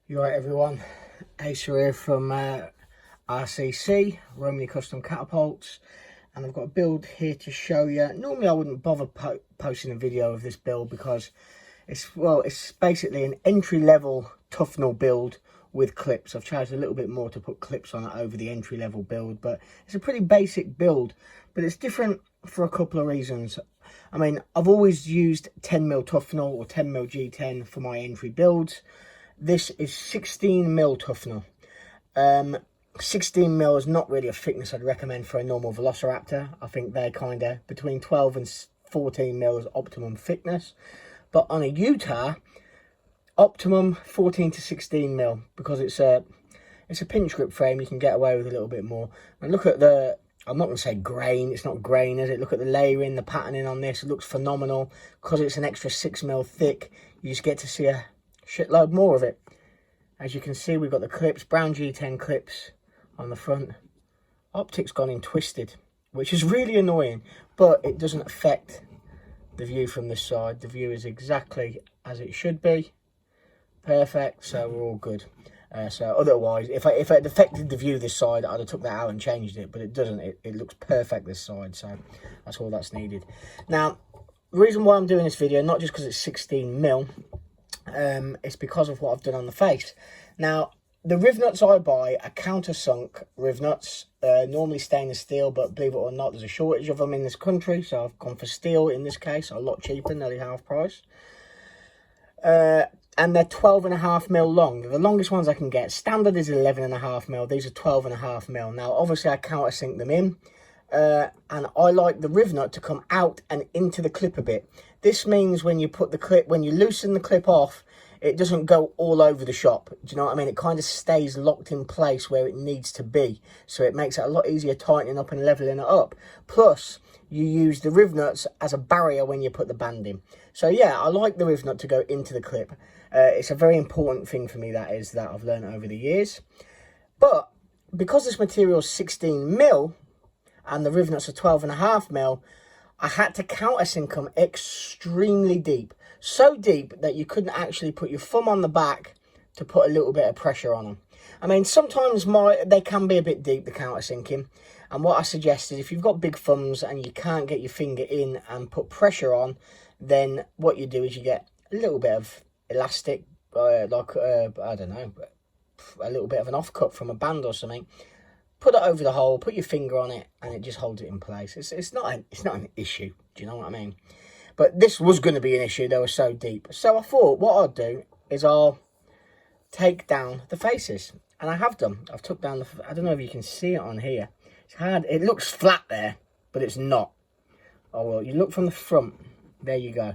You alright everyone, Asa here from RCC, Romany Custom Catapults, and I've got a build here to show you. Normally I wouldn't bother posting a video of this build because it's basically an entry level Tufnell build with clips. I've charged a little bit more to put clips on it over the entry level build, but it's a pretty basic build, but it's different for a couple of reasons. I mean, I've always used 10mm Tufnell or 10mm G10 for my entry builds. This is 16mm Tufnell. 16mm is not really a thickness I'd recommend for a normal Velociraptor. I think they're kind of between 12 and 14mm is optimum thickness. But on a Utah, optimum 14 to 16mm, because it's a pinch grip frame. You can get away with a little bit more. And look at the, I'm not going to say grain, it's not grain, is it? Look at the layering, the patterning on this. It looks phenomenal. Because it's an extra 6mm thick, you just get to see a shitload more of it. As you can see, we've got the clips, brown G10 clips on the front. Optic's gone in twisted, which is really annoying, but it doesn't affect the view from this side. The view is exactly as it should be. Perfect, so we're all good. So otherwise, if it had affected the view this side, I'd have took that out and changed it, but it doesn't. It looks perfect this side, so that's all that's needed. Now, the reason why I'm doing this video, not just because it's 16mm, it's because of what I've done on the face. Now, the riv nuts I buy are countersunk riv nuts, normally stainless steel, but believe it or not, there's a shortage of them in this country, so I've gone for steel in this case, a lot cheaper, nearly half price. And they're 12.5mm long. The longest ones I can get, standard is 11.5mm, these are 12.5mm. Now, obviously I countersink them in, and I like the riv nut to come out and into the clip a bit. This means when you put the clip, when you loosen the clip off, it doesn't go all over the shop. Do you know what I mean? It kind of stays locked in place where it needs to be. So it makes it a lot easier tightening up and leveling it up. Plus, you use the riv nuts as a barrier when you put the band in. So yeah, I like the riv nut to go into the clip. It's a very important thing for me, that I've learned over the years. But because this material is 16mm and the riv nuts are 12.5mm, I had to countersink them extremely deep. So deep that you couldn't actually put your thumb on the back to put a little bit of pressure on them. I mean, sometimes they can be a bit deep, the countersinking. And what I suggest is if you've got big thumbs and you can't get your finger in and put pressure on, then what you do is you get a little bit of elastic, I don't know, a little bit of an offcut from a band or something. Put it over the hole, put your finger on it, and it just holds it in place. It's not an issue. Do you know what I mean? But this was going to be an issue. They were so deep. So I thought what I'll do is I'll take down the faces. And I have done. I've took down I don't know if you can see it on here. It's hard. It looks flat there, but it's not. Oh, well, you look from the front. There you go.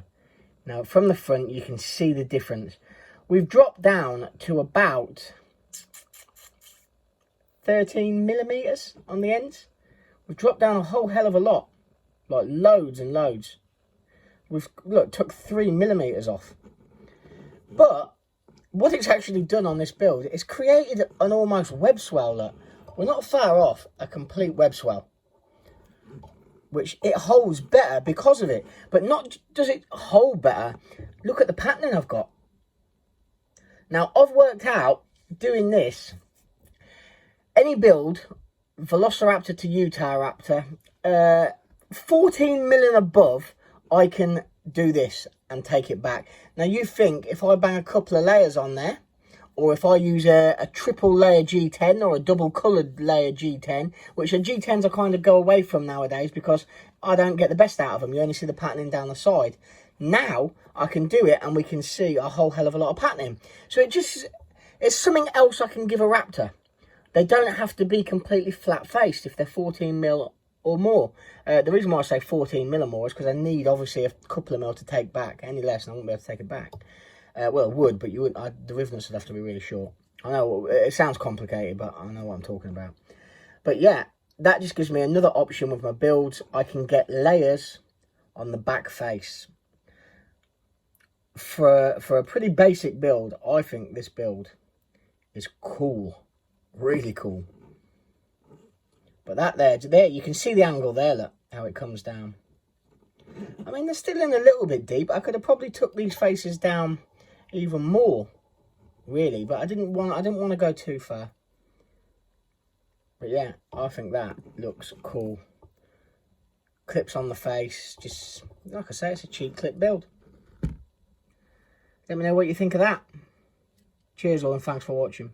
Now, from the front, you can see the difference. We've dropped down to about 13mm on the ends. We've dropped down a whole hell of a lot. Like, loads and loads. We've, look, took 3mm off. But what it's actually done on this build is created an almost web swell. Look, we're not far off a complete web swell, which it holds better because of it. But not does it hold better, look at the patterning I've got. Now, I've worked out doing this, any build, Velociraptor to Utahraptor, 14mm and above, I can do this and take it back. Now, you think if I bang a couple of layers on there, or if I use a triple layer G10 or a double coloured layer G10, which the G10s I kind of go away from nowadays because I don't get the best out of them. You only see the patterning down the side. Now, I can do it and we can see a whole hell of a lot of patterning. So it's something else I can give a Raptor. They don't have to be completely flat-faced if they're 14mm or more. The reason why I say 14mm or more is because I need, obviously, a couple of mil to take back. Any less, and I won't be able to take it back. Well, it would, but you wouldn't. The riv nuts would have to be really short. I know, it sounds complicated, but I know what I'm talking about. But yeah, that just gives me another option with my builds. I can get layers on the back face. For a pretty basic build, I think this build is cool. Really cool. But that there, you can see the angle there, look, how it comes down. I mean, they're still in a little bit deep. I could have probably took these faces down even more really, but I didn't want to go too far. But yeah, I think that looks cool. Clips on the face, just like I say, it's a cheap clip build. Let me know what you think of that. Cheers all and thanks for watching.